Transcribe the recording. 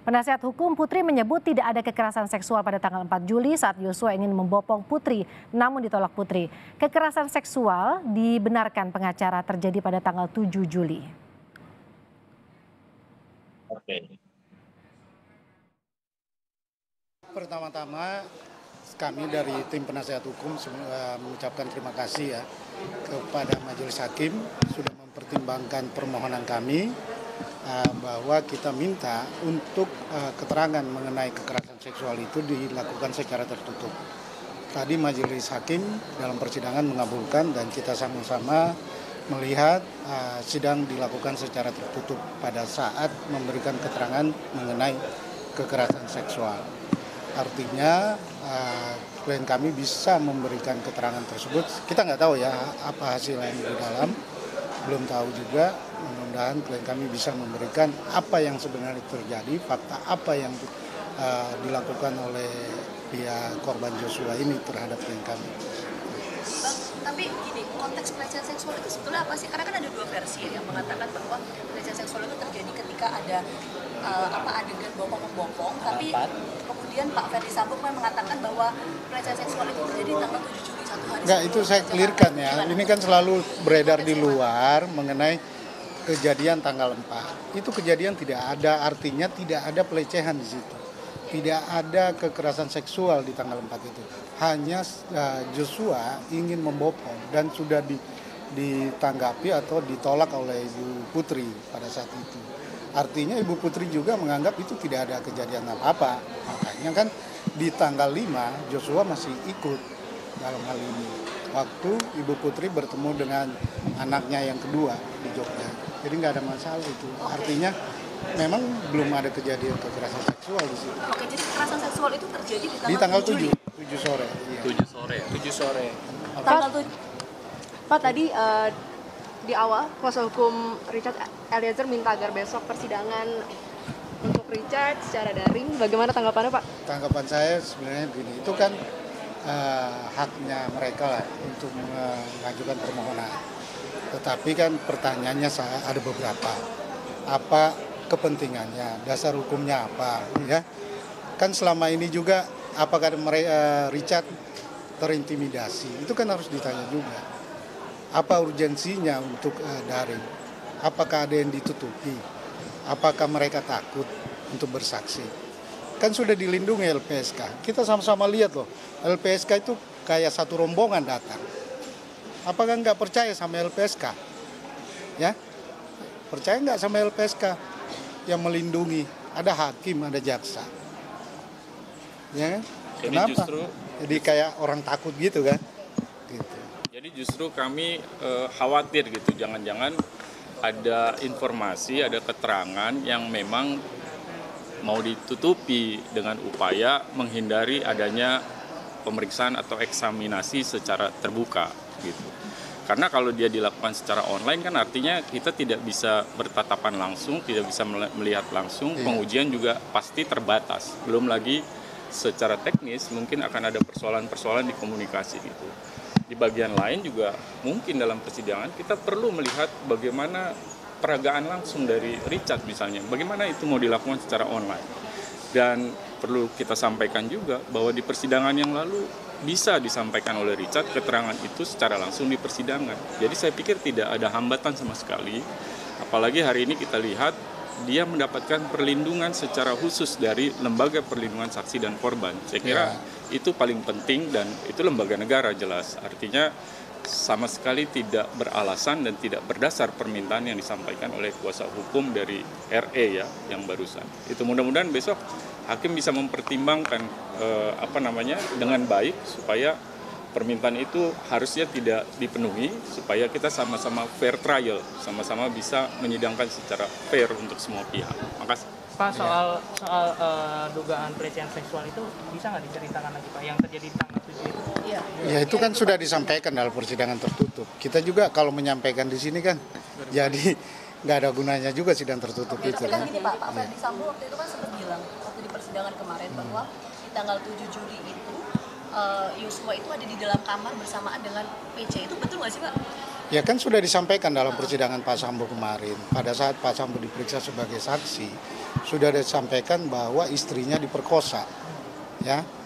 Penasihat hukum Putri menyebut tidak ada kekerasan seksual pada tanggal 4 Juli saat Yosua ingin membopong Putri, namun ditolak Putri. Kekerasan seksual dibenarkan pengacara terjadi pada tanggal 7 Juli. Oke. Pertama-tama kami dari tim penasihat hukum mengucapkan terima kasih ya kepada Majelis Hakim sudah mempertimbangkan permohonan kami bahwa kita minta untuk keterangan mengenai kekerasan seksual itu dilakukan secara tertutup. Tadi Majelis Hakim dalam persidangan mengabulkan dan kita sama-sama melihat sidang dilakukan secara tertutup pada saat memberikan keterangan mengenai kekerasan seksual. Artinya klien kami bisa memberikan keterangan tersebut. Kita nggak tahu ya apa hasil yang di dalam, belum tahu juga. Mudah-mudahan klien kami bisa memberikan apa yang sebenarnya terjadi, fakta apa yang dilakukan oleh pihak korban Joshua ini terhadap klien kami. Bang, tapi gini, konteks pelecehan seksual itu sebetulnya apa sih? Karena kan ada dua versi yang mengatakan bahwa pelecehan seksual itu terjadi ketika ada adegan bopong-membopong, tapi kemudian Pak Ferdi Sambo mengatakan bahwa pelecehan seksual itu terjadi tanggal 7 Juli, satu hari. Enggak, itu saya clearkan ya. Ini kan selalu beredar di luar mengenai kejadian tanggal 4. Itu kejadian tidak ada, artinya tidak ada pelecehan di situ. Tidak ada kekerasan seksual di tanggal 4 itu. Hanya Joshua ingin membopong dan sudah ditanggapi atau ditolak oleh Ibu Putri pada saat itu. Artinya Ibu Putri juga menganggap itu tidak ada kejadian apa-apa. Makanya kan di tanggal 5 Joshua masih ikut dalam hal ini. Waktu Ibu Putri bertemu dengan anaknya yang kedua di Jogja. Jadi nggak ada masalah itu. Artinya memang belum ada kejadian kekerasan seksual di situ. Oke, jadi kekerasan seksual itu terjadi di tanggal 7 sore. Iya. 7 sore. Tanggal 7. Pak, tadi di awal kuasa hukum Richard Eliezer minta agar besok persidangan untuk Richard secara daring. Bagaimana tanggapannya, Pak? Tanggapan saya sebenarnya begini, itu kan haknya mereka lah untuk mengajukan permohonan. Tetapi kan pertanyaannya ada beberapa. Apa kepentingannya, dasar hukumnya apa, ya? Kan selama ini juga apakah Richard terintimidasi? Itu kan harus ditanya juga. Apa urgensinya untuk daring? Apakah ada yang ditutupi? Apakah mereka takut untuk bersaksi? Kan sudah dilindungi LPSK. Kita sama-sama lihat loh, LPSK itu kayak satu rombongan datang. Apakah nggak percaya sama LPSK? Ya, percaya nggak sama LPSK yang melindungi? Ada hakim, ada jaksa. Ya, kenapa? Jadi kayak orang takut gitu kan? Gitu. Jadi justru kami khawatir gitu, jangan-jangan ada informasi, ada keterangan yang memang mau ditutupi dengan upaya menghindari adanya pemeriksaan atau eksaminasi secara terbuka gitu. Karena kalau dia dilakukan secara online kan artinya kita tidak bisa bertatapan langsung, tidak bisa melihat langsung, pengujian juga pasti terbatas. Belum lagi secara teknis mungkin akan ada persoalan-persoalan di komunikasi gitu. Di bagian lain juga mungkin dalam persidangan kita perlu melihat bagaimana peragaan langsung dari Richard misalnya, bagaimana itu mau dilakukan secara online. Dan perlu kita sampaikan juga bahwa di persidangan yang lalu bisa disampaikan oleh Richard keterangan itu secara langsung di persidangan. Jadi saya pikir tidak ada hambatan sama sekali, apalagi hari ini kita lihat dia mendapatkan perlindungan secara khusus dari Lembaga Perlindungan Saksi dan Korban. Saya kira itu paling penting dan itu lembaga negara jelas. Artinya sama sekali tidak beralasan dan tidak berdasar permintaan yang disampaikan oleh kuasa hukum dari RE ya yang barusan. Itu mudah-mudahan besok hakim bisa mempertimbangkan dengan baik supaya permintaan itu harusnya tidak dipenuhi supaya kita sama-sama fair trial, sama-sama bisa menyidangkan secara fair untuk semua pihak. Makasih. Pak, soal dugaan pelecehan seksual itu bisa nggak diceritakan lagi Pak yang terjadi di tanggal 7 itu? Ya itu kan sudah disampaikan dalam persidangan tertutup. Kita juga kalau menyampaikan di sini kan jadi nggak ada gunanya juga sidang tertutup itu. Tapi kan gini Pak Ferdi Sambo waktu itu kan sempat bilang waktu di persidangan kemarin bahwa di tanggal 7 Juli itu Yosua itu ada di dalam kamar bersamaan dengan PC. Itu betul nggak sih Pak? Ya kan sudah disampaikan dalam persidangan Pak Sambo kemarin. Pada saat Pak Sambo diperiksa sebagai saksi, sudah disampaikan bahwa istrinya diperkosa, ya.